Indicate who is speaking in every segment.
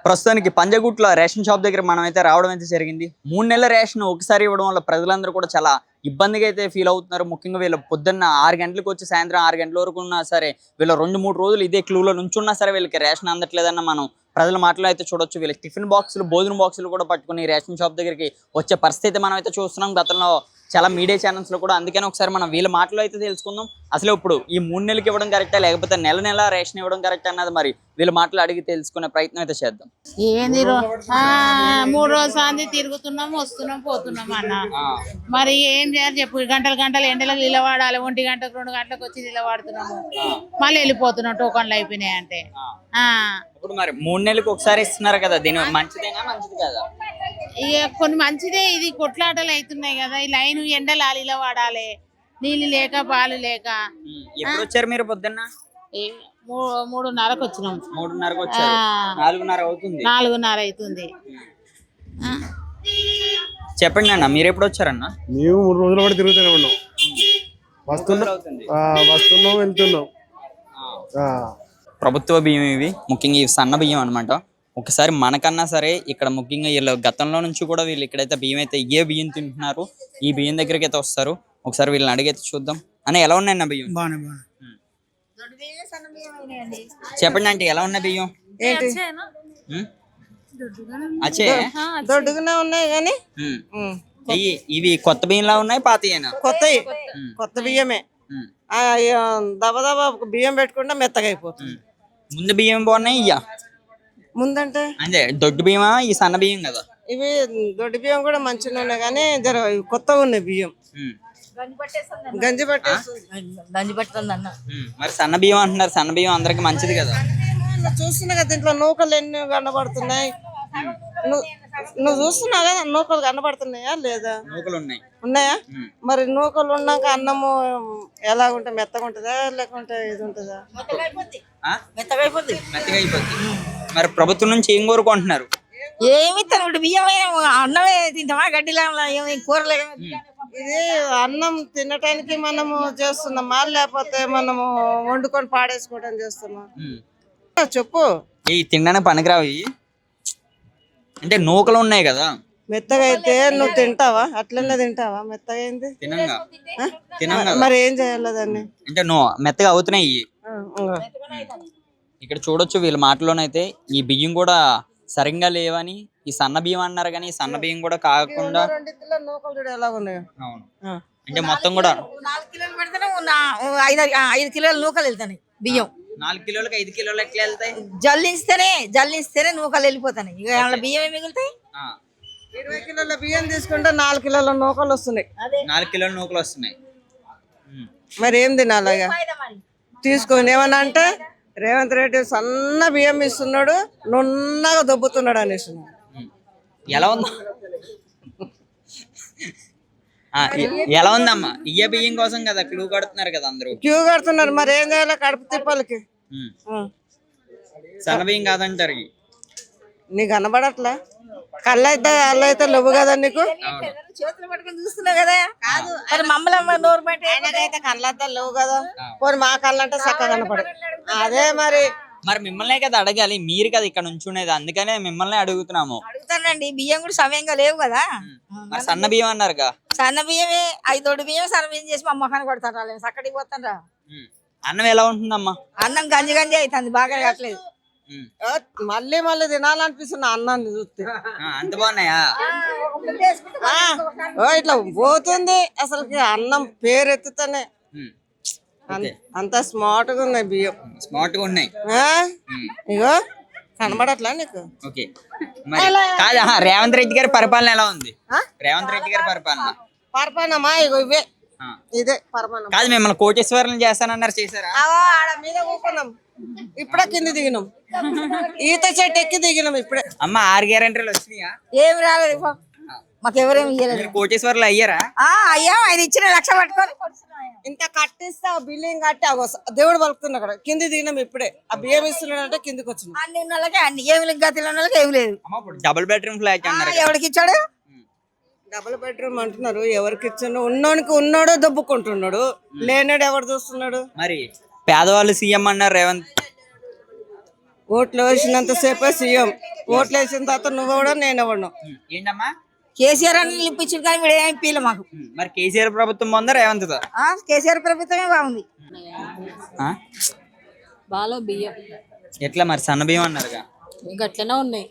Speaker 1: ప్రస్తుతానికి పంజగుట్లో ration shop దగ్గర మనం అయితే రావడం అయితే జరిగింది. 3 నెలల రేషన్ ఒకసారి ఇవ్వడం వల్ల ప్రజలందరూ కూడా చాలా ఇబ్బందిగా అయితే ఫీల్ అవుతున్నారు. ముఖ్యంగా వీళ్ళు పొద్దున్న 6 గంటలకు వచ్చి సాయంత్రం 6 గంటల వరకు ఉన్నా సరే, వీళ్ళు 2-3 రోజులు ఇదే క్యూలో నుంచున్నా సరే వీళ్ళకి రేషన్ అందట్లేదన్న మనం ప్రజల మాటలు అయితే చూడొచ్చు. వీళ్ళకి టిఫిన్ బాక్సులు, భోజన బాక్సులు కూడా పట్టుకుని రేషన్ షాప్ దగ్గరికి వచ్చే పరిస్థితి మనం అయితే చూస్తున్నాం గతంలో చాలా మీడియా ఛానల్స్ లో కూడా. అందుకని ఒకసారి మనం వీళ్ళ మాటలు అయితే తెలుసుకుందాం. అసలు ఇప్పుడు ఈ 3 నెలలకి ఇవ్వడం కరెక్టా, లేకపోతే నెల నెల రేషన్ ఇవ్వడం కరెక్ట్ అన్నది మరి వీళ్ళ మాటలు అడిగి తెలుసుకునే ప్రయత్నం అయితే చేద్దాం.
Speaker 2: ఏంది 3 రోజులు సాంతి తిరుగుతున్నాం, వస్తున్నాం, పోతున్నాం అన్న. మరి ఏం చేయాలి చెప్పు? గంటలు ఎండలకు నిలబడాలి. 1 గంటకు 2 గంటలకు వచ్చి నిలబడుతున్నాము, మళ్ళీ వెళ్ళిపోతున్నాం టోకన్లు అయిపోయినాయి అంటే.
Speaker 1: ఇప్పుడు మరి 3 నెలలకు ఒకసారి ఇస్తున్నారు కదా, దీని మంచిదేనా మంచిది కదా?
Speaker 2: ఇక కొన్ని మంచిదే, ఇది కొట్లాటలు అవుతున్నాయి కదా. ఈ లైన్ ఎండలు ఇలా వాడాలి, నీళ్ళు లేక పాలు లేక.
Speaker 1: ఎప్పుడు వచ్చారు మీరు? పొద్దున్న
Speaker 2: 3:30కు వచ్చినాం.
Speaker 1: 3:30కు వచ్చారు, 4:30 అవుతుంది.
Speaker 2: 4:30 అవుతుంది.
Speaker 1: చెప్పండి అన్న, మీరు ఎప్పుడు వచ్చారన్న?
Speaker 3: మేము 3 రోజుల పాటు తిరుగుతూనే ఉన్నాం. వస్తున్నాం వెళ్తున్నాం.
Speaker 1: ప్రభుత్వ బియ్యం ఇవి, ముఖ్యంగా ఇవి సన్న బియ్యం అనమాట. ఒకసారి మనకన్నా సరే ఇక్కడ ముఖ్యంగా వీళ్ళు గతంలో నుంచి కూడా వీళ్ళు ఇక్కడైతే బియ్యం అయితే ఇవే బియ్యం తింటున్నారు. ఈ బియ్యం దగ్గరికి అయితే వస్తారు. ఒకసారి వీళ్ళని అడిగైతే చూద్దాం. అన్న ఎలా ఉన్నాయన్న బియ్యం? చెప్పండి అంటే ఎలా ఉన్నాయి బియ్యం? అచ్చే
Speaker 4: దొడ్డుగానే ఉన్నాయి కానీ
Speaker 1: ఇవి కొత్త బియ్యంలా ఉన్నాయి, పాతయేనా?
Speaker 4: కొత్త బియ్యమే. దబదబా బియ్యం పెట్టుకుంటే మెత్తగా అయిపోతుంది.
Speaker 1: ముందు బియ్యం బాగున్నాయి, ఇయ్యా
Speaker 4: ముందంటే
Speaker 1: అంటే దొడ్డు బియ్యమా ఈ సన్న బియ్యం కదా?
Speaker 4: ఇవి దొడ్డు బియ్యం కూడా మంచిగా ఉన్నాయి కానీ జర కొత్తగా ఉన్నాయి బియ్యం. గంజి పట్టేస్తుంది
Speaker 2: అన్న.
Speaker 1: మరి సన్న బియ్యం అంటున్నారు, సన్న బియ్యం అందరికి మంచిది కదా?
Speaker 4: చూస్తున్నా కదా దీంట్లో నూకలు ఎన్ని కనబడుతున్నాయి. నువ్వు చూస్తున్నావు కదా నూకలు కనబడుతున్నాయా లేదా?
Speaker 1: నూకలు
Speaker 4: ఉన్నాయా? మరి నూకలు ఉన్నాక అన్నము ఎలా ఉంటే మెత్తగా ఉంటుందా లేకుంటే ఇది ఉంటుందా?
Speaker 1: మెత్తగా అయిపోద్ది. మరి ప్రభుత్వం నుంచి ఏం కోరుకుంటున్నారు?
Speaker 4: ఏమి తినడు బియ్యం అన్నమే తింటామా? గడ్డిలా కూరలే. ఇది అన్నం తినటానికి మనము చేస్తున్నామా లేకపోతే మనము వండుకొని పాడేసుకోవడం చేస్తున్నాం? చెప్పు.
Speaker 1: ఈ తినడానికి పనికిరావు అంటే నూకలు ఉన్నాయి కదా.
Speaker 4: మెత్తగా అయితే నువ్వు తింటావా? అట్లనే తింటావా? మెత్తగా అయింది
Speaker 1: తినంగా
Speaker 4: మరి ఏం చేయాలి దాన్ని?
Speaker 1: అంటే మెత్తగా అవుతున్నాయి. ఇక్కడ చూడొచ్చు వీళ్ళ మాటలోనైతే ఈ బియ్యం కూడా సరిగ్గా లేవని, ఈ సన్న బియ్యం అన్నారు కానీ ఈ సన్న బియ్యం కూడా కాకుండా అంటే మొత్తం కూడా
Speaker 2: 4 కిలోలు పెడితేనే 5 కిలోలు నూకలు వెళ్తాయి బియ్యం.
Speaker 1: 4 కిలోలకు 5 కిలోలు ఎట్లా వెళ్తాయి?
Speaker 2: జల్లిస్తేనే నూకలు వెళ్ళిపోతాయి. ఇక బియ్యం ఏమి మిగులుతాయి?
Speaker 4: 20 కిలోల బియ్యం తీసుకుంటే 4 కిలోల నూకలు వస్తున్నాయి.
Speaker 1: 4 కిలోల నూకలు వస్తున్నాయి.
Speaker 4: మరి ఏం తినాలగా తీసుకొని? ఏమన్నా అంటే రేవంత్ రెడ్డి సన్న బియ్యం ఇస్తున్నాడు, నున్నగా దొబ్బుతున్నాడు అనేసి.
Speaker 1: ఎలా ఉందా? ఎలా ఉందమ్మా? ఇయ్య బియ్యం కోసం కదా క్యూ కడుతున్నారు కదా అందరూ.
Speaker 4: క్యూ కడుతున్నారు, మరి ఏం చేయాలి? కడుపు తిప్పాలకి.
Speaker 1: సన్న బియ్యం కాదంటారు.
Speaker 4: నీకు కనబడట్లా? కళ్ళైతే లేవు కదా నీకు?
Speaker 2: చేతులు పట్టుకొని చూస్తున్నావు కదా. మరి మమ్మల్ని నోరు పెట్టి
Speaker 4: అయితే కళ్ళైతే లేవు కదా. పోనీ మా కళ్ళంటే చక్కగా కనపడదు. అదే మరి
Speaker 1: మిమ్మల్నే కదా అడగాలి, మీరు కదా ఇక్కడ నుంచునేది. అందుకనే మిమ్మల్ని అడుగుతున్నాము.
Speaker 2: అడుగుతానండి, బియ్యం కూడా సమయంగా లేవు కదా.
Speaker 1: మరి సన్న బియ్యం అన్నారుగా.
Speaker 2: సన్న బియ్యమే 5 దొడ్డు బియ్యం సన్న బియ్యం చేసి మా మొఖాన్ని కొడతారు. సక్కడికి పోతారా?
Speaker 1: అన్నం ఎలా ఉంటుందమ్మా?
Speaker 2: అన్నం గంజి అవుతుంది, బాగా కట్టలేదు.
Speaker 4: మళ్ళీ తినాలనిపిస్తుంది అన్నాన్ని చూస్తే.
Speaker 1: అంత బాగున్నాయా?
Speaker 4: ఇట్లా పోతుంది అసలు అన్నం పేరెత్తుతానే. అంత స్మార్ట్ గా ఉన్నాయి బియ్యం.
Speaker 1: స్మార్ట్ గా ఉన్నాయి.
Speaker 4: ఇగో కనబడట్లా నీకు?
Speaker 1: ఓకే. కాదా రేవంత్ రెడ్డి గారి పరిపాలన ఎలా ఉంది? రేవంత్ రెడ్డి గారి
Speaker 4: పరిపాలనమా ఇగో ఇవే. ఇదే పరిపాలన
Speaker 1: కాదు. మిమ్మల్ని కోటేశ్వరం చేస్తానన్నారు, చేశారా?
Speaker 4: మీద కూకున్నాం, ఇప్పుడే కింద దిగినాం. ఈత చెట్టు ఎక్కి దిగినాం ఇప్పుడే.
Speaker 1: అమ్మ 6 గ్యారెంటీలు వచ్చినాయా?
Speaker 2: ఏమి రాలేదు మాకెవరేమి ఇయ్యలేదు.
Speaker 1: కోటేశ్వర్లు అయ్యారా?
Speaker 2: అయ్యా, ఆయన ఇచ్చిన 1,00,000 పట్టుకొని
Speaker 4: ఇంత కట్టిస్తే బిల్డింగ్ కట్టి దేవుడు పలుకుతున్నా అక్కడ కింది దిగినాం ఇప్పుడే. ఆ బియ్యం ఇస్తున్నాడంటే కిందికి వచ్చినాం.
Speaker 2: అన్ని ఉన్న వాళ్ళకి అన్ని, ఏమి గతిలో ఉన్న వాళ్ళకి ఏమి లేదు.
Speaker 1: డబుల్ బెడ్రూమ్ ఫ్లాట్ అన్నారు,
Speaker 2: ఎవరికి ఇచ్చాడు?
Speaker 4: డబుల్ బెడ్రూమ్ అంటున్నారు, ఎవరికి ఇచ్చాడు? ఉన్నోనికి ఉన్నాడు దొబ్బుకుంటున్నాడు, లేనాడు ఎవరు చూస్తున్నాడు?
Speaker 1: మరి పేదవాళ్ళు సీఎం అన్నారు రేవంత్.
Speaker 4: ఓట్లు వేసినంతసేపే సీఎం, ఓట్లు వేసిన తర్వాత నువ్వు కూడా నేను ఇవ్వను.
Speaker 1: ఏంటమ్మా
Speaker 5: కేసీఆర్ అని ఇప్పించారు కానీ వీడు ఏం పీల మాకు.
Speaker 1: మరి కేసీఆర్ ప్రభుత్వం బాగుందా రేవంత్ దా?
Speaker 5: కేసీఆర్ ప్రభుత్వమే బాగుంది.
Speaker 1: ఆ?
Speaker 6: బాలో బియ్యం
Speaker 1: ఎట్లా మరి సన్న బియ్యం అన్నారుగా?
Speaker 6: గట్లనే ఉన్నాయి.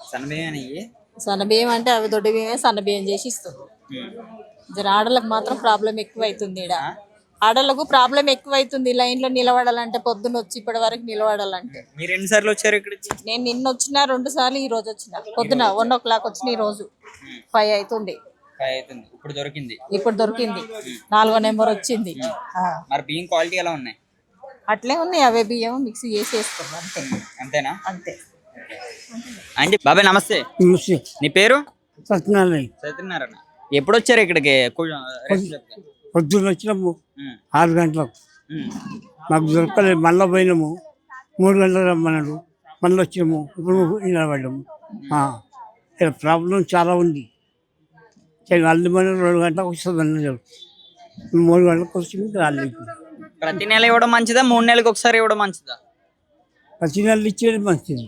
Speaker 1: సన్న బియ్యం అనేవి
Speaker 6: సన్న బియ్యం అంటే అవి దొడ్డు బియ్యమే సన్న బియ్యం చేసి ఇస్తాం. జర ఆడలకు మాత్రం ప్రాబ్లం ఎక్కువ అవుతుంది. ఈడ ఆడలకు ప్రాబ్లం ఎక్కువ అవుతుంది. లైన్లో నిలబడాలంటే పొద్దున్న వచ్చి ఇప్పటి వరకు నిలబడాలంటే.
Speaker 1: మీరు ఎన్నిసార్లు వచ్చారు ఇక్కడికి?
Speaker 6: నేను నిన్న వచ్చిన 2 సార్లు, ఈ రోజు వచ్చిన పొద్దున 1 o'clock వచ్చిన, ఈ రోజు 5 అవుతుంది.
Speaker 1: ఇప్పుడు దొరికింది.
Speaker 6: ఇప్పుడు దొరికింది 4వ నెంబర్ వచ్చింది.
Speaker 1: మరి బియ్యం క్వాలిటీ ఎలా ఉన్నాయి?
Speaker 6: అట్లే ఉన్నాయి. అవే బియ్యం మిక్సీ చేసి వేస్తాం అంతే.
Speaker 1: అంతేనా?
Speaker 6: అంతే.
Speaker 1: అంటే బాబాయ్ నమస్తే, నీ పేరు?
Speaker 3: సత్యనారాయణ.
Speaker 1: సత్యనారాయణ. ఎప్పుడు వచ్చారు ఇక్కడికి?
Speaker 3: పొద్దున్న వచ్చినాము 6 గంటలకు, మాకు దొరకలేదు. మళ్ళీ పోయినాము, 3 గంటలకు రమ్మన్నాడు, మళ్ళీ వచ్చినాము, ఇప్పుడు నిలబడ్డాము. ఇక్కడ ప్రాబ్లం చాలా ఉంది. అల్లి మన 2 గంటలకు వస్తుంది, 3 గంటలకు వచ్చి రాలేదు.
Speaker 1: ప్రతి నెల ఇవ్వడం మంచిదా, 3 నెలలకు ఒకసారి ఇవ్వడం మంచిదా?
Speaker 3: ప్రతి నెలలు ఇచ్చేది మంచిది.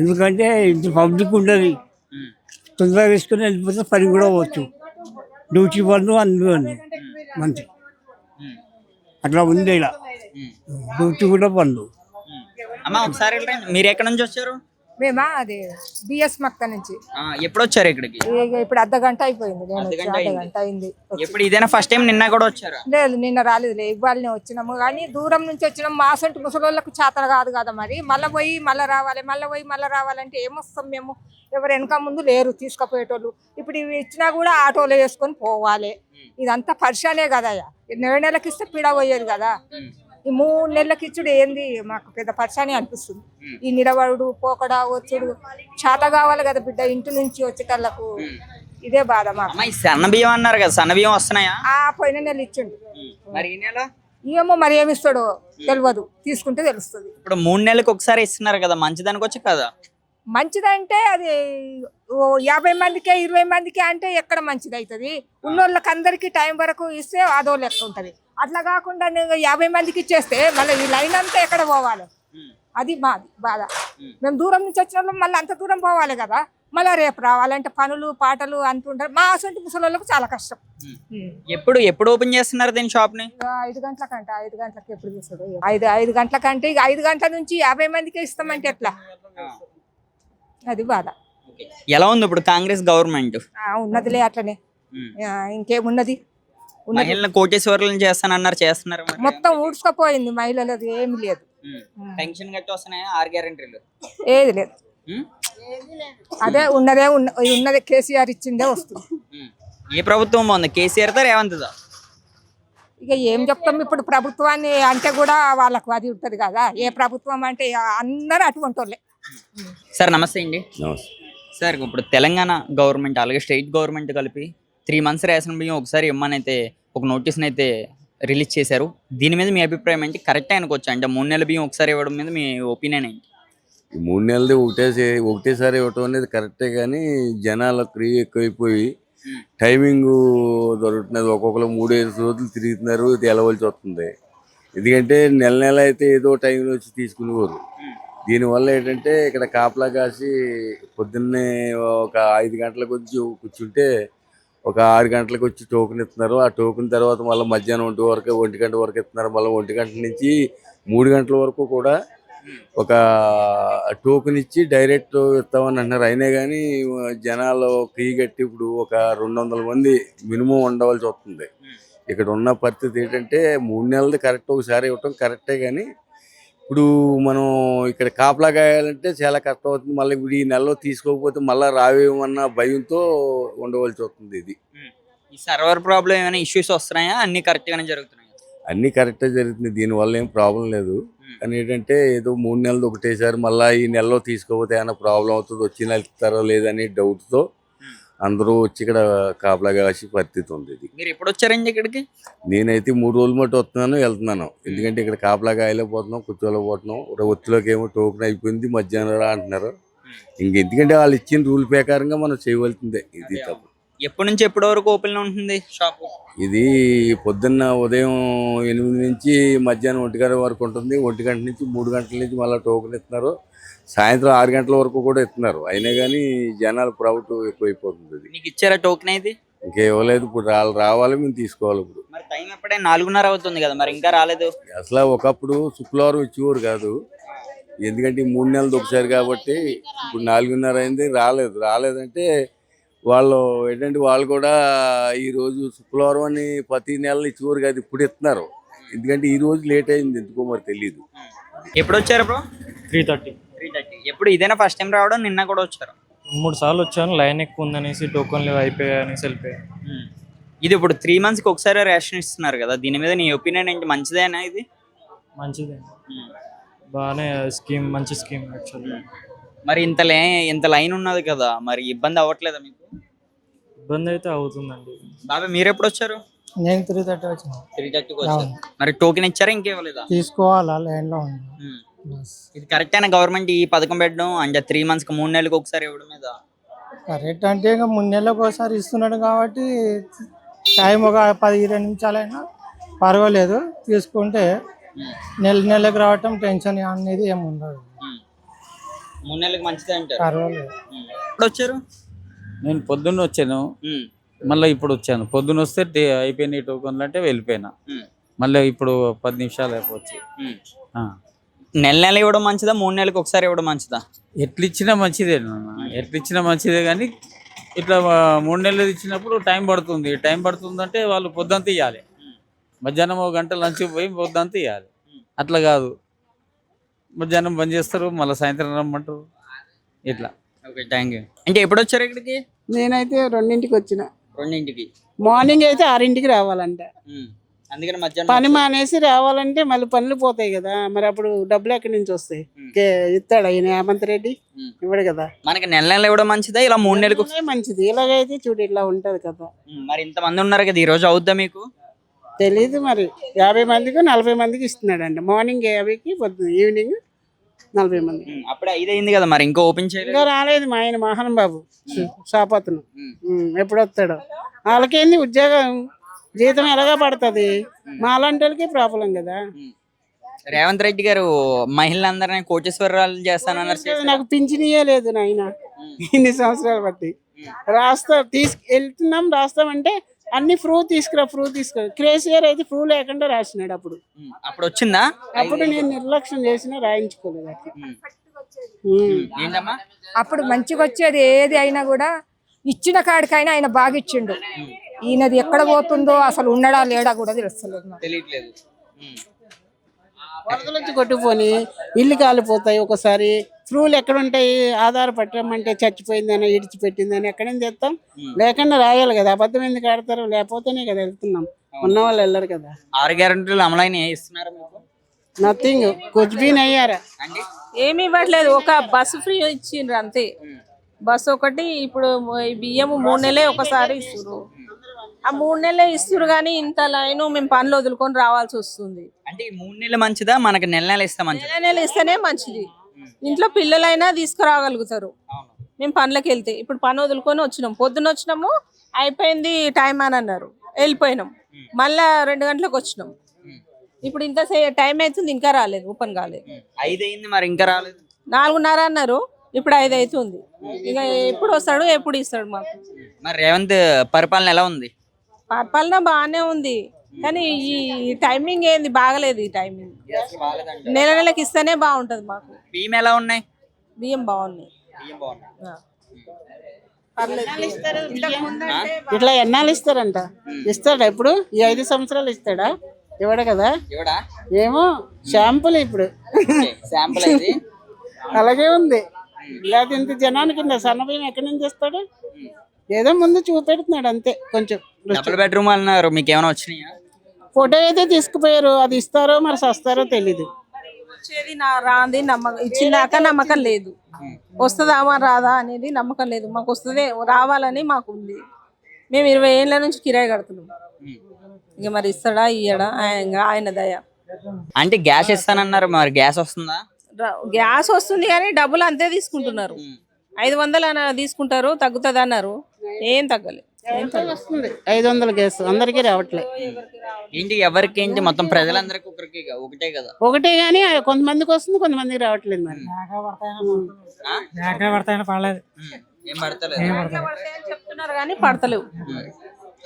Speaker 3: ఎందుకంటే ఇంత పబ్లిక్ ఉండదు, తొందరగా వేసుకుని వెళ్ళిపోతే పని కూడా పోవచ్చు. డ్యూటీ బంధు అన్ని మంచి అట్లా ఉంది. ఇలా డ్యూటీ కూడా బంధు.
Speaker 1: అమ్మా ఒకసారి మీరు ఎక్కడి నుంచి వచ్చారు?
Speaker 7: మేమా అది బిఎస్ మక్క నుంచి.
Speaker 1: ఎప్పుడు వచ్చారు ఇక్కడికి?
Speaker 7: ఇప్పుడు అర్ధగంట అయిపోయింది. నేను అర్ధగంట అయింది.
Speaker 1: ఎప్పుడు ఇదేనా ఫస్ట్ టైం? నిన్న కూడా వచ్చారా?
Speaker 7: లేదు, నిన్న రాలేదు. ఇవ్వాలనే వచ్చినాము, కానీ దూరం నుంచి వచ్చినాము. మా సొంటి ముసలోళ్ళకు చేతలు కాదు కదా, మరి మళ్ళీ పోయి మళ్ళీ రావాలి, మళ్ళీ పోయి మళ్ళీ రావాలంటే ఏమొస్తాం మేము? ఎవరు వెనక ముందు లేరు తీసుకుపోయేటోళ్ళు. ఇప్పుడు ఇవి ఇచ్చినా కూడా ఆటోలో వేసుకొని పోవాలి. ఇదంతా పరిశానే కదా. 9 నెలలకు ఇస్తే పీడ పోయేది కదా. ఈ 3 నెలలకు ఇచ్చుడు ఏంది? మాకు పెద్ద పరిశానే అనిపిస్తుంది. ఈ నిలబడు పోకడా వచ్చుడు చేత కావాలి కదా బిడ్డ, ఇంటి నుంచి వచ్చేటళ్ళకు. ఇదే బాధ మాకు.
Speaker 1: సన్న బియ్యం అన్నారు కదా, సన్న బియ్యం వస్తున్నాయా?
Speaker 7: పోయిన నెల ఇచ్చిండు.
Speaker 1: మరి ఈ నెల
Speaker 7: ఏమో మరి ఏమి ఇస్తాడో తెలియదు, తీసుకుంటే తెలుస్తుంది.
Speaker 1: ఇప్పుడు 3 నెలలకు ఒకసారి ఇస్తున్నారు కదా, మంచిదానికి వచ్చి కదా.
Speaker 7: మంచిదంటే అది 50 మందికే 20 మందికే అంటే ఎక్కడ మంచిది అవుతుంది? ఉన్నోళ్ళకి అందరికి టైం వరకు ఇస్తే అదో లెక్క ఉంటుంది. అట్లా కాకుండా 50 మందికి ఇచ్చేస్తే మళ్ళీ ఈ లైన్ అంతా ఎక్కడ పోవాలి? అది మాది బాధ. మేము దూరం నుంచి వచ్చిన వాళ్ళు మళ్ళీ అంత దూరం పోవాలి కదా. మళ్ళీ రేపు రావాలంటే పనులు పాటలు అంటుంటారు. మా అసలు ముసలోళ్ళకు చాలా కష్టం.
Speaker 1: ఎప్పుడు ఓపెన్ చేస్తున్నారు దీని షాప్ ని?
Speaker 7: 5 గంటలకంట. 5 గంటలకు ఎప్పుడు చూస్తాడు? 5 గంటలకంటే ఇక 5 గంటల నుంచి 50 మందికే ఇస్తామంటే ఎట్లా? అది బాధ.
Speaker 1: ఎలా ఉంది ఇప్పుడు కాంగ్రెస్ గవర్నమెంట్?
Speaker 7: ఉన్నదిలే అట్లనే, ఇంకేమున్నది?
Speaker 1: మహిళలను కోటేశ్వరులను చేస్తానన్నారు, చేస్తున్నారు.
Speaker 7: మొత్తం ఊడ్చుకపోయింది, మహిళలది ఏమి లేదు.
Speaker 1: పెన్షన్ గట్టి వస్తున్నాయా? 6 గ్యారెంటీలు
Speaker 7: ఏది లేదు. అదే ఉన్నదే కేసీఆర్ ఇచ్చిందే వస్తుంది.
Speaker 1: ఏ ప్రభుత్వం బాగుంది, కేసీఆర్ దా రేవంత్ దా?
Speaker 7: ఇక ఏం చెప్తాం ఇప్పుడు? ప్రభుత్వాన్ని అంటే కూడా వాళ్ళకు అది ఉంటుంది కదా. ఏ ప్రభుత్వం అంటే అందరూ అటువంటి వాళ్ళే.
Speaker 1: సార్ నమస్తే అండి. సార్ ఇప్పుడు తెలంగాణ గవర్నమెంట్ అలాగే స్టేట్ గవర్నమెంట్ కలిపి 3 months రేషన్ బియ్యం ఒకసారి ఇమ్మని అయితే ఒక నోటీస్ని అయితే రిలీజ్ చేశారు. దీని మీద మీ అభిప్రాయం ఏంటి? కరెక్ట్ అనుకోవచ్చు అంటే 3 నెలల బియ్యం ఒకసారి ఇవ్వడం మీద మీ ఒపీనియన్ ఏంటి?
Speaker 8: 3 నెలది ఒకటేసారి ఇవ్వటం అనేది కరెక్టే, కానీ జనాల క్రియ ఎక్కువైపోయి టైమింగ్ దొరుకుతున్నది. ఒక్కొక్కరు 3-5 రోజులు తిరుగుతున్నారు, వెళ్ళవలసి వస్తుంది. ఎందుకంటే నెల అయితే ఏదో టైంలో వచ్చి తీసుకునేవారు. దీనివల్ల ఏంటంటే ఇక్కడ కాపలా కాసి పొద్దున్నే ఒక 5 గంటలకు వచ్చి కూర్చుంటే ఒక 6 గంటలకు వచ్చి టోకెన్ ఇస్తున్నారు. ఆ టోకెన్ తర్వాత మళ్ళీ మధ్యాహ్నం 1 గంట వరకు ఇస్తున్నారు. మళ్ళీ 1 గంట నుంచి 3 గంటల వరకు కూడా ఒక టోకెన్ ఇచ్చి డైరెక్ట్ ఇస్తామని అంటున్నారు. అయినా కానీ జనాలు కీ కట్టి ఇప్పుడు ఒక 200 మంది మినిమం ఉండవలసి వస్తుంది. ఇక్కడ ఉన్న పరిస్థితి ఏంటంటే 3 నెలలది కరెక్ట్ ఒకసారి ఇవ్వటం కరెక్టే, కానీ ఇప్పుడు మనం ఇక్కడ కాపలా కాయాలంటే చాలా కష్టం అవుతుంది. మళ్ళీ ఇప్పుడు ఈ నెలలో తీసుకోకపోతే మళ్ళీ రావేమన్న భయంతో ఉండవలసి వస్తుంది. ఇది
Speaker 1: ఈ సర్వర్ ప్రాబ్లం ఏమైనా ఇష్యూస్ వస్తున్నాయా? అన్ని కరెక్ట్ గానే జరుగుతున్నాయి?
Speaker 8: అన్ని కరెక్ట్గా జరుగుతుంది, దీనివల్ల ఏం ప్రాబ్లం లేదు. కానీ ఏంటంటే ఏదో 3 నెలలు ఒకటేసారి మళ్ళీ ఈ నెలలో తీసుకోకపోతే ఏమైనా ప్రాబ్లం అవుతుంది, వచ్చి నెల ఇస్తారో లేదని డౌట్తో అందరూ వచ్చి ఇక్కడ కాపలా కాసి పరిస్థితి ఉంది. ఇది
Speaker 1: మీరు ఎప్పుడు వచ్చారండి ఇక్కడికి?
Speaker 8: నేనైతే 3 రోజుల మటు వస్తున్నాను, వెళ్తున్నాను. ఎందుకంటే ఇక్కడ కాపలా కాయలేకపోతున్నాం, కూర్చోలేకపోతున్నాం. ఒత్తిలోకి ఏమో టోకెన్ అయిపోయింది, మధ్యాహ్నం రా అంటున్నారు. ఎందుకంటే వాళ్ళు ఇచ్చిన రూల్ ప్రకారంగా మనం చేయవలసిందే. ఇది తప్పు.
Speaker 1: ఎప్పటి నుంచి ఎప్పటి వరకు ఓపెన్ ఉంటుంది షాపు?
Speaker 8: ఇది పొద్దున్న ఉదయం 8 నుంచి మధ్యాహ్నం 1 గంట వరకు ఉంటుంది. 1 గంట నుంచి 3 గంటల నుంచి మళ్ళీ టోకెన్ ఇస్తున్నారు. సాయంత్రం 6 గంటల వరకు కూడా ఇస్తున్నారు. అయినా కానీ జనాలు ప్రౌట్ ఎక్కువైపోతుంది. ఇది
Speaker 1: నీకు ఇచ్చారా టోకెన్ అయితే?
Speaker 8: ఇంకేవ్వలేదు. ఇప్పుడు వాళ్ళు రావాలి, మేము తీసుకోవాలి. ఇప్పుడు
Speaker 1: మరి టైం ఎప్పుడే 4:30 అవుతుంది కదా, మరి ఇంకా రాలేదు.
Speaker 8: అసలు ఒకప్పుడు శుక్రవారం ఇచ్చేవారు కాదు, ఎందుకంటే ఈ 3 నెలలు ఒకసారి కాబట్టి. ఇప్పుడు 4:30 అయింది, రాలేదంటే వాళ్ళు ఏంటంటే వాళ్ళు కూడా ఈరోజు శుక్రవారం అని ప్రతి నెల ఇచ్చేవారు కాదు, ఇప్పుడు ఇస్తున్నారు. ఎందుకంటే ఈ రోజు లేట్ అయింది, ఎందుకో మరి తెలియదు.
Speaker 1: ఎప్పుడు వచ్చారు బ్రో?
Speaker 9: 3:30.
Speaker 1: 3:30. ఎప్పుడు ఇదేనా ఫస్ట్ టైం రావడం? నిన్న కూడా వచ్చారు?
Speaker 9: 3 సార్లు వచ్చాను. లైన్ ఎక్కువ ఉందనేసి టోకన్లు అయిపోయాయి అనేసి వెళ్ళిపోయాను.
Speaker 1: ఇది ఇప్పుడు 3 monthsకి ఒకసారి రేషన్ ఇస్తున్నారు కదా, దీని మీద నీ ఒపీనియన్ ఏంటి? మంచిదేనా ఇది?
Speaker 9: మంచిదే, బాగానే స్కీమ్, మంచి స్కీమ్ యాక్చువల్లీ.
Speaker 1: మరి ఇంత లైన్ ఉన్నది కదా, మరి ఇబ్బంది అవ్వట్లేదా మీకు?
Speaker 9: ఇబ్బంది అయితే అవుతుందండి.
Speaker 1: బాబా మీరు ఎప్పుడు వచ్చారు?
Speaker 3: నేను 3:30 వచ్చాను.
Speaker 1: 3:30కి వచ్చారు. మరి టోకెన్ ఇచ్చారా ఇంకేవ్వలేదా?
Speaker 3: తీసుకోవాలా లైన్లో ఉంది.
Speaker 1: ఇది కరెక్ట్ అయినా గవర్నమెంట్ ఈ పథకం పెట్టడం అంటే 3 monthsకి 3 నెలలకు ఒకసారి ఇవ్వడం మీద?
Speaker 3: కరెక్ట్ అంటే ఇంకా 3 నెలలకు ఒకసారి ఇస్తున్నాడు కాబట్టి టైం ఒక 10-20 నిమిషాలైనా పర్వాలేదు, తీసుకుంటే నెలకు రావటం టెన్షన్ అనేది ఏమి ఉండదు.
Speaker 1: 3 నెలలకు మంచిదే అంటారు.
Speaker 3: పర్వాలేదు.
Speaker 1: ఎప్పుడు వచ్చారు?
Speaker 10: నేను పొద్దున్న వచ్చాను, మళ్ళీ ఇప్పుడు వచ్చాను. పొద్దున్న వస్తే అయిపోయినాయి టోకన్లు అంటే వెళ్ళిపోయినా. మళ్ళీ ఇప్పుడు 10 నిమిషాలు అయిపోవచ్చు.
Speaker 1: నెల ఇవ్వడం మంచిదా, 3 నెలలకు ఒకసారి ఇవ్వడం మంచిదా?
Speaker 10: ఎట్లిచ్చినా మంచిదే నాన్న, ఎట్లిచ్చినా మంచిదే. కానీ ఇట్లా 3 నెలలు ఇచ్చినప్పుడు టైం పడుతుంది. టైం పడుతుందంటే వాళ్ళు పొద్దుంతా ఇవ్వాలి, మధ్యాహ్నం 1 గంట లంచ్ పోయి పొద్దుంతా ఇవ్వాలి. అట్లా కాదు, మధ్యాహ్నం బంద్ చేస్తారు, మళ్ళీ సాయంత్రం రమ్మంటారు, ఇట్లా.
Speaker 1: Okay, thank you. అంటే ఎప్పుడు వచ్చారు ఇక్కడికి?
Speaker 4: నేనైతే 2ంటికి వచ్చిన.
Speaker 1: 2ంటికి?
Speaker 4: మార్నింగ్ అయితే 6ంటికి రావాలంట.
Speaker 1: అందుకని మధ్యాహ్నం
Speaker 4: పని మానేసి రావాలంటే మళ్ళీ పనులు పోతాయి కదా, మరి అప్పుడు డబ్బులు ఎక్కడి నుంచి వస్తాయి? ఇస్తాడు ఆయన హేమంత్ రెడ్డి, ఇవ్వడు కదా.
Speaker 1: మనకి నెల ఇవ్వడం మంచిదా, ఇలా 3 నెలలకు
Speaker 4: మంచిది? ఇలాగైతే చూడు ఇట్లా ఉంటది కదా.
Speaker 1: మరి ఇంతమంది ఉన్నారు కదా, ఈ రోజు అవుద్దా మీకు?
Speaker 4: తెలీదు మరి. 50 మందికి 40 మందికి ఇస్తున్నాడంట. మార్నింగ్ 50కి, పొద్దున ఈవినింగ్ 40 మంది.
Speaker 1: అప్పుడే 5 అయింది కదా, మరి ఇంకా ఓపెన్ చేయలేదు?
Speaker 4: ఇంకా రాలేదు మా ఆయన మోహన్ బాబు షాపత్ను. ఎప్పుడు వస్తాడో? వాళ్ళకేంది ఉద్యోగం, జీతం ఎలాగా పడుతుంది? మా అలాంటి వాళ్ళకి ప్రాబ్లం కదా.
Speaker 1: రేవంత్ రెడ్డి గారు మహిళలందరినీ కోటేశ్వరరాలు చేస్తానన్నారు.
Speaker 4: నాకు పింఛనియే లేదు నాయన, ఇన్ని సంవత్సరాలు బట్టి. వెళ్తున్నాం రాస్తామంటే అన్ని ప్రూఫ్ తీసుకురా. కేసీఆర్ అయితే ప్రూఫ్ లేకుండా రాసినాడు.
Speaker 1: అప్పుడు వచ్చిందా?
Speaker 4: అప్పుడు నేను నిర్లక్ష్యం చేసినా రాయించుకోలేదు.
Speaker 7: అప్పుడు మంచిగా వచ్చేది ఏది అయినా కూడా, ఇచ్చిన కాడికైనా ఆయన బాగా ఇచ్చిండు. ఈయనది ఎక్కడ పోతుందో అసలు ఉండడా లేడా కూడా తెలుస్తలేదు,
Speaker 1: తెలియట్లేదు.
Speaker 4: వరదలు వచ్చి కొట్టుకుపోని ఇల్లు కాలిపోతాయి. ఒకసారి ప్రూఫ్లు ఎక్కడ ఉంటాయి? ఆధార పట్టమంటే చచ్చిపోయిందని, ఇడిచిపెట్టిందని ఎక్కడైనా తెస్తాం? లేకుండా రాయాలి కదా. అబద్ధం ఎందుకు ఆడతారు? లేకపోతేనే కదా వెళ్తున్నాం, ఉన్న వాళ్ళు వెళ్ళరు కదా.
Speaker 1: 6 గ్యారెంటీలు అమలైన ఇస్తున్నారు మీకు?
Speaker 4: నథింగ్, కుచ్బీన్ అయ్యారా?
Speaker 6: ఏమి ఇవ్వట్లేదు, ఒక బస్సు ఫ్రీ ఇచ్చిండ్రు అంతే. బస్సు ఒకటి. ఇప్పుడు బియ్యం 3 నెలలే ఒకసారి ఇస్తున్నారు. ఆ 3 నెలలే ఇస్తున్నారు కానీ ఇంత లైన్ మేము పనులు వదులుకొని రావాల్సి వస్తుంది.
Speaker 1: అంటే ఈ 3 నెలలు మంచిదా, మనకి నెల ఇస్తే మంచిదా?
Speaker 6: నెల ఇస్తేనే మంచిది. ఇంట్లో పిల్లలైనా తీసుకురాగలుగుతారు. మేము పనులకు వెళ్తే ఇప్పుడు పని వదులుకొని వచ్చినాం, పొద్దున్న వచ్చినాము, అయిపోయింది టైం అని అన్నారు, వెళ్ళిపోయినాం. మళ్ళా 2 గంటలకు వచ్చినాం. ఇప్పుడు ఇంత టైం అవుతుంది, ఇంకా రాలేదు, ఓపెన్ కాలేదు.
Speaker 1: 5 అయింది, మరి ఇంకా రాలేదు.
Speaker 6: 4:30 అన్నారు, ఇప్పుడు 5 అవుతుంది. ఇక ఎప్పుడు వస్తాడు, ఎప్పుడు ఇస్తాడు మాకు?
Speaker 1: మరి రేవంత్ పరిపాలన ఎలా ఉంది?
Speaker 6: పరిపాలన బాగానే ఉంది, కానీ ఈ టైమింగ్ ఏంది బాగలేదు. ఈ టైమింగ్ నెలకి ఇస్తేనే బాగుంటది మాకు.
Speaker 1: బియ్యం ఎలా ఉన్నాయి?
Speaker 6: బియ్యం బాగున్నాయి.
Speaker 4: ఇట్లా ఎన్నాళ్ళు ఇస్తారంట? ఇస్తాడా ఇప్పుడు? ఈ 5 సంవత్సరాలు ఇస్తాడా? ఇవ్వడు కదా. ఏమో శాంపుల్ ఇప్పుడు
Speaker 1: శాంపుల్ ఇది.
Speaker 4: అలాగే ఉంది. లేదా ఇంత జనానికి సన్నబియ్యం ఎక్కడి నుంచి ఇస్తాడు? ఏదో ముందు చూపెడుతున్నాడు అంతే. కొంచెం
Speaker 1: డబుల్ బెడ్రూమ్ అన్నారు, మీకు ఏమైనా వచ్చినాయా?
Speaker 4: ఫోటో అయితే తీసుకుపోయారు, అది ఇస్తారో మరి సస్తారో తెలీదు.
Speaker 6: వచ్చేది రాంది నమ్మకం, ఇచ్చినాక నమ్మకం లేదు. వస్తుందా రాదా అనేది నమ్మకం లేదు. మాకు వస్తుంది, రావాలని మాకు ఉంది. మేము 20 ఏళ్ళ నుంచి కిరాయి కడుతున్నాం. ఇక మరి ఇస్తాడా ఇయ్యడా ఆయన దయ.
Speaker 1: అంటే గ్యాస్ ఇస్తానన్నారు, మరి గ్యాస్ వస్తుందా?
Speaker 6: గ్యాస్ వస్తుంది కానీ డబ్బులు అంతే తీసుకుంటున్నారు. 500 తీసుకుంటారు, తగ్గుతుంది అన్నారు, ఏం తగ్గలేదు.
Speaker 4: ఎంత వస్తుంది 500 గ్యాస్ అందరికీ రావట్లేదు.
Speaker 1: ఏంటి ఎవరికి ఏంటి మొత్తం ప్రజలందరికీ ఒకరికి ఒకటే కదా?
Speaker 4: ఒకటే గానీ కొంతమందికి వస్తుంది, కొంతమందికి రావట్లేదు. మరి
Speaker 9: పడలేదు.
Speaker 1: ఏం పడతలేదు,
Speaker 6: చెప్తున్నారు కానీ పడతలేవు.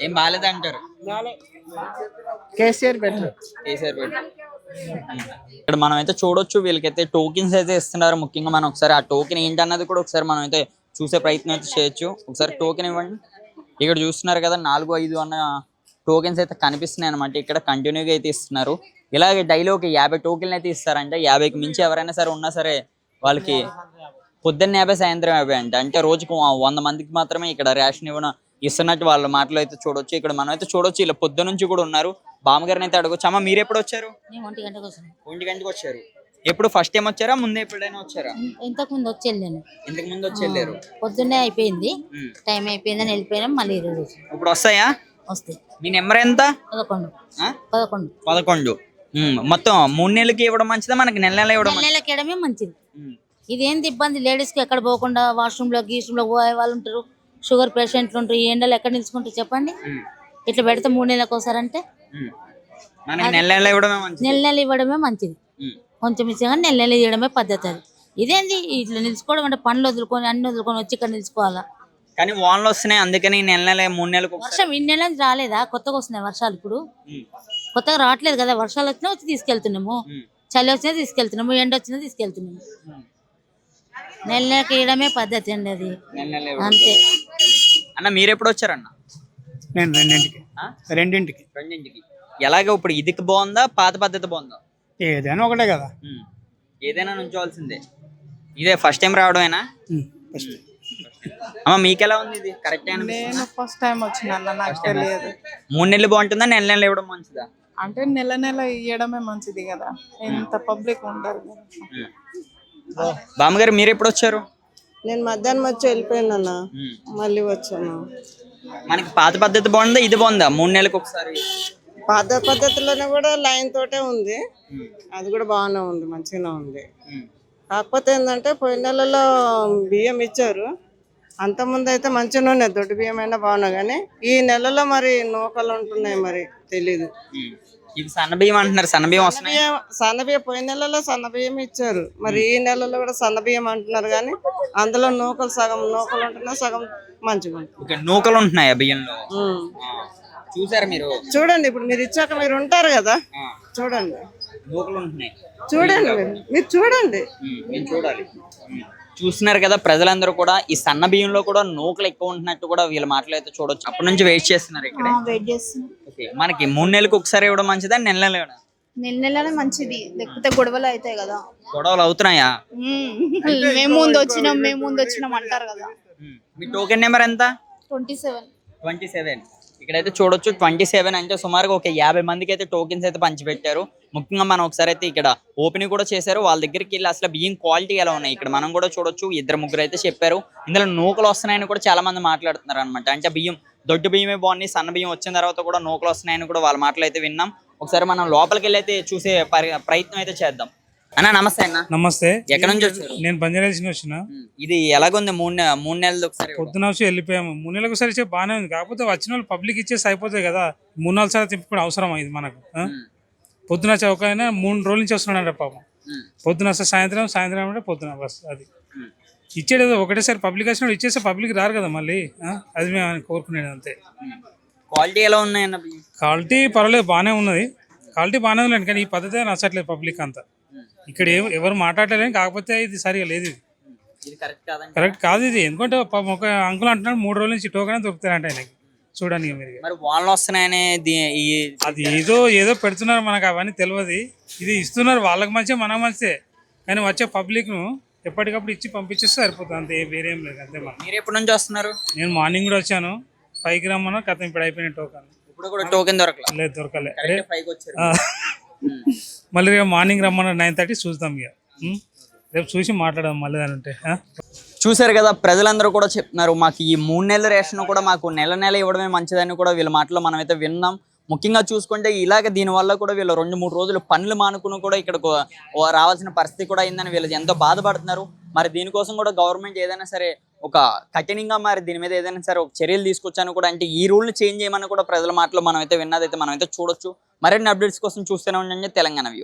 Speaker 1: ఏం బాగాలేదు అంటారు.
Speaker 4: కేసీఆర్ బెటర్.
Speaker 1: కేసీఆర్ పెట్టు. ఇక్కడ మనం అయితే చూడొచ్చు, వీళ్ళకైతే టోకెన్స్ అయితే ఇస్తున్నారు. ముఖ్యంగా మనం ఒకసారి ఆ టోకెన్ ఏంటన్నది కూడా ఒకసారి మనం అయితే చూసే ప్రయత్నం అయితే చేయొచ్చు. ఒకసారి టోకెన్ ఇవ్వండి. ఇక్కడ చూస్తున్నారు కదా 4, 5 అన్న టోకెన్స్ అయితే కనిపిస్తున్నాయి అనమాట. ఇక్కడ కంటిన్యూగా అయితే ఇస్తున్నారు. ఇలాగే డైలీ ఒక 50 టోకెన్లు అయితే ఇస్తారంటే 50కి మించి ఎవరైనా సరే ఉన్నా సరే వాళ్ళకి పొద్దున్న 50 సాయంత్రం 50 అంటే రోజుకు 100 మందికి మాత్రమే ఇక్కడ రేషన్ ఇస్తున్నట్టు వాళ్ళ మాటలు అయితే చూడొచ్చు. ఇక్కడ మనం అయితే చూడొచ్చు, ఇలా పొద్దు నుంచి కూడా ఉన్నారు. బామ్మగారిని అయితే అడగొచ్చు. అమ్మ మీరు ఎప్పుడు వచ్చారు?
Speaker 2: 1 గంటకు వచ్చాను.
Speaker 1: 1 గంటకు వచ్చారు. ఎప్పుడు ఫస్ట్ టైం వచ్చారా, ముందే ఎప్పుడైనా వచ్చారా?
Speaker 2: ఇంతకు ముందు వచ్చి వెళ్ళాను.
Speaker 1: ఇంతకు ముందు వచ్చి వెళ్ళారు.
Speaker 2: పొద్దున్నే అయిపోయింది, టైం అయిపోయిందని వెళ్ళిపోయినాం. మళ్ళీ ఈరోజు
Speaker 1: ఇప్పుడు వస్తాయా?
Speaker 2: వస్తాయి.
Speaker 1: మీ నెంబర్ ఎంత?
Speaker 2: 11.
Speaker 1: మొత్తం 3 నెలలకి ఇవ్వడం మంచిదా, మనకి నెల నెల ఇవ్వడం?
Speaker 2: నెలకి ఇవ్వడమే మంచిది. ఇదేంటి ఇబ్బంది, లేడీస్ కి ఎక్కడ పోకుండా వాష్రూమ్ లో గీష్రూమ్ లో పోయే వాళ్ళు ఉంటారు, షుగర్ పేషెంట్లు ఉంటారు. ఈ ఎండలు ఎక్కడ నిలుచుకుంటారు చెప్పండి? ఇట్లా పెడితే 3 నెలలకు ఒకసారి
Speaker 1: మనకి నెల నెల ఇవ్వడమే మంచిది.
Speaker 2: నెల ఇవ్వడమే మంచిది. కొంచెం ఇచ్చా నెల ఇవ్వడమే పద్ధతి. అది ఇదేంది ఇట్లా నిలుచుకోవడం అంటే పనులు వదులుకొని అన్ని వదులుకొని వచ్చి ఇక్కడ నిలుచుకోవాలా?
Speaker 1: కానీ వానలు వస్తున్నాయి, అందుకని నెల నెల 3 నెలలకు
Speaker 2: వర్షం ఇన్ని నెలలు రాలేదా? కొత్తగా వస్తున్నాయి వర్షాలు. ఇప్పుడు కొత్తగా రావట్లేదు కదా. వర్షాలు వచ్చినా వచ్చి తీసుకెళ్తున్నాము, చలి వచ్చినా తీసుకెళ్తున్నాము, ఎండ వచ్చినా తీసుకెళ్తున్నాము. నెలకి ఇవ్వడమే పద్ధతి అండి అది, అంతే.
Speaker 1: అన్న మీరు ఎప్పుడు వచ్చారన్న?
Speaker 3: నేను రెండింటికి.
Speaker 1: ఎలాగ ఇప్పుడు ఇదికి బాగుందా, పాత పద్ధతి బాగుందా?
Speaker 3: ఏదైనా ఒకటే కదా.
Speaker 1: ఏదైనా నుంచోవాల్సిందే. ఇదే ఫస్ట్ టైం రావడమేనా? అమ్మ మీకు ఎలా ఉంది ఇది? కరెక్ట్?
Speaker 6: నేను ఫస్ట్ టైం వచ్చిన, నాకు తెలియదు.
Speaker 1: 3 నెలలు బాగుంటుందా, నెల నెల ఇవ్వడం మంచిదా?
Speaker 6: అంటే నెల నెల ఇవ్వడమే మంచిది కదా, ఎంత పబ్లిక్ ఉంటారు.
Speaker 1: బామ్మగారు మీరు ఎప్పుడు వచ్చారు?
Speaker 4: నేను మధ్యాహ్నం వచ్చి వెళ్ళిపోయాను అన్న, మళ్ళీ వచ్చాను.
Speaker 1: మనకి పాత పద్ధతి బాగుందా, ఇది బాగుందా? 3 నెలలకు ఒకసారి
Speaker 4: పాత పద్ధతిలోనే కూడా లైన్ తోటే ఉంది, అది కూడా బాగానే ఉంది, మంచిగానే ఉంది. కాకపోతే ఏంటంటే పోయిన నెలలో బియ్యం ఇచ్చారు, అంతకుముందు అయితే మంచిగా ఉన్నాయి, దొడ్డు బియ్యం అయినా బాగున్నాయి. కానీ ఈ నెలలో మరి నూకలు ఉంటున్నాయి, మరి తెలీదు.
Speaker 1: ఇది సన్న బియ్యం అంటున్నారు, సన్న బియ్యం వస్తున్నాయి.
Speaker 4: సన్న బియ్యం పోయిన నెలలో సన్న బియ్యం ఇచ్చారు, మరి ఈ నెలలో కూడా సన్న బియ్యం అంటున్నారు. కానీ అందులో నూకలు సగం నూకలు ఉంటున్నాయి, సగం మంచిగా ఉంటుంది.
Speaker 1: నూకలు ఉంటున్నాయా బియ్యంలో? చూసారు మీరు?
Speaker 4: చూడండి, ఇప్పుడు మీరు ఇచ్చాక మీరు ఉంటారు కదా, చూడండి.
Speaker 1: నూకలు ఉంటున్నాయి,
Speaker 4: చూడండి, మీరు చూడండి.
Speaker 1: చూడాలి. చూస్తున్నారు కదా ప్రజలందరూ కూడా, ఈ సన్న బియ్యంలో కూడా నూకలు ఎక్కువ ఉంటున్నట్టు కూడా వీళ్ళ మాటలు అయితే చూడొచ్చు. అప్పటి నుంచి వెయిట్ చేస్తున్నారు ఇక్కడ. మనకి 3 నెలలకు ఒకసారి ఇవ్వడం మంచిదా, నెల నెల ఇవ్వడం?
Speaker 2: నెలనే మంచిది, లేకపోతే గొడవలు అవుతాయి కదా.
Speaker 1: గొడవలు అవుతున్నాయా?
Speaker 2: మేము ముందు వచ్చినాం అంటారు కదా.
Speaker 1: మీ టోకెన్ నెంబర్ ఎంత?
Speaker 2: 27.
Speaker 1: ఇక్కడైతే చూడొచ్చు 27 అంటే సుమారుగా ఒక 50 మందికి అయితే టోకెన్స్ అయితే పంచిపెట్టారు. ముఖ్యంగా మనం ఒకసారి అయితే ఇక్కడ ఓపెనింగ్ కూడా చేశారు. వాళ్ళ దగ్గరికి వెళ్ళి అసలు బియ్యం క్వాలిటీ ఎలా ఉన్నాయి ఇక్కడ మనం కూడా చూడొచ్చు. 2-3 అయితే చెప్పారు. ఇందులో నూకలు వస్తున్నాయని కూడా చాలా మంది మాట్లాడుతున్నారు అనమాట. అంటే బియ్యం దొడ్డు బియ్యమే బాగున్నాయి, సన్న బియ్యం వచ్చిన తర్వాత కూడా నూకలు వస్తున్నాయని కూడా వాళ్ళ మాటలు అయితే విన్నాం. ఒకసారి మనం లోపలికి వెళ్ళి అయితే చూసే ప్రయత్నం అయితే చేద్దాం. అన్న నమస్తే. అన్న
Speaker 9: నమస్తే.
Speaker 1: ఎక్కడ నుంచి వచ్చారు?
Speaker 9: నేను బంజారాహిల్స్ నుంచి వచ్చిన.
Speaker 1: ఇది ఎలాగుంది? 3 నెలలు ఒకసారి
Speaker 9: పొద్దున వచ్చి వెళ్ళిపోయాము. 3 నెలలకు ఒకసారి ఇచ్చే బాగానే ఉంది. కాకపోతే వచ్చిన వాళ్ళు పబ్లిక్ ఇచ్చేసి అయిపోతాయి కదా, 3-4 సార్లు తిప్పుకోవడం అవసరం ఇది మనకు. పొద్దున చౌకైనా 3 రోజుల నుంచి వస్తున్నాడు పాపం. పొద్దున వస్తే సాయంత్రం అంటే పొద్దున బస్. అది ఇచ్చేది ఒకటేసారి పబ్లిక్ వచ్చినప్పుడు ఇచ్చేస్తే పబ్లిక్ రారు కదా మళ్ళీ. అది మేము కోరుకునేది అంతే.
Speaker 1: క్వాలిటీ ఎలా ఉన్నాయన్న?
Speaker 9: క్వాలిటీ పర్వాలేదు, బాగానే ఉన్నది. క్వాలిటీ బాగానే ఉంది, కానీ ఈ పద్ధతి నచ్చట్లేదు పబ్లిక్ అంతా. ఇక్కడ ఎవరు మాట్లాడలేదు, కాకపోతే ఇది సరిగా లేదు, ఇది కరెక్ట్ కాదు ఇది. ఎందుకంటే ఒక అంకుల్ అంటున్నాడు 3 రోజుల నుంచి టోకెన్ దొరుకుతారంట ఆయనకి. చూడండి మీరు,
Speaker 1: వానలు వస్తున్నాయని
Speaker 9: అది ఏదో పెడుతున్నారు, మనకు అవన్నీ తెలియదు. ఇది ఇస్తున్నారు, వాళ్ళకి మంచిగా మనకు మంచిదే, కానీ వచ్చే పబ్లిక్ ను ఎప్పటికప్పుడు ఇచ్చి పంపించేస్తే సరిపోతుంది అంతే, వేరే ఏం లేదు అంతే.
Speaker 1: మీరు ఎప్పటి నుంచి వస్తున్నారు?
Speaker 9: నేను మార్నింగ్ కూడా వచ్చాను, 5కి రమ్మన్నా కథ ఇప్పుడు అయిపోయిన టోకెన్.
Speaker 1: ఇప్పుడు కూడా టోకెన్ దొరకలేదు?
Speaker 9: దొరకలే. మళ్ళీ రేపు మార్నింగ్ రమ్మన్నా 9:30 చూద్దాం. ఇక రేపు చూసి మాట్లాడదాం మళ్ళీ దాని ఉంటే.
Speaker 1: చూసారు కదా ప్రజలందరూ కూడా చెప్తున్నారు, మాకు ఈ 3 నెలల రేషన్ కూడా మాకు నెల నెల ఇవ్వడమే మంచిదని కూడా వీళ్ళ మాటలో మనమైతే విన్నాం. ముఖ్యంగా చూసుకుంటే ఇలాగ దీనివల్ల కూడా వీళ్ళు 2-3 రోజులు పనులు మానుకుని కూడా ఇక్కడకు రావాల్సిన పరిస్థితి కూడా అయిందని వీళ్ళు ఎంతో బాధపడుతున్నారు. మరి దీనికోసం కూడా గవర్నమెంట్ ఏదైనా సరే ఒక కఠినంగా మారి దీని మీద ఏదైనా సరే ఒక చర్యలు తీసుకొచ్చాను కూడా, అంటే ఈ రూల్ని చేంజ్ చేయమని కూడా ప్రజల మాటలో మనం అయితే విన్నదైతే మనం అయితే చూడొచ్చు. మరిన్ని అప్డేట్స్ కోసం చూస్తూనే ఉండండి తెలంగాణ వ్యూ.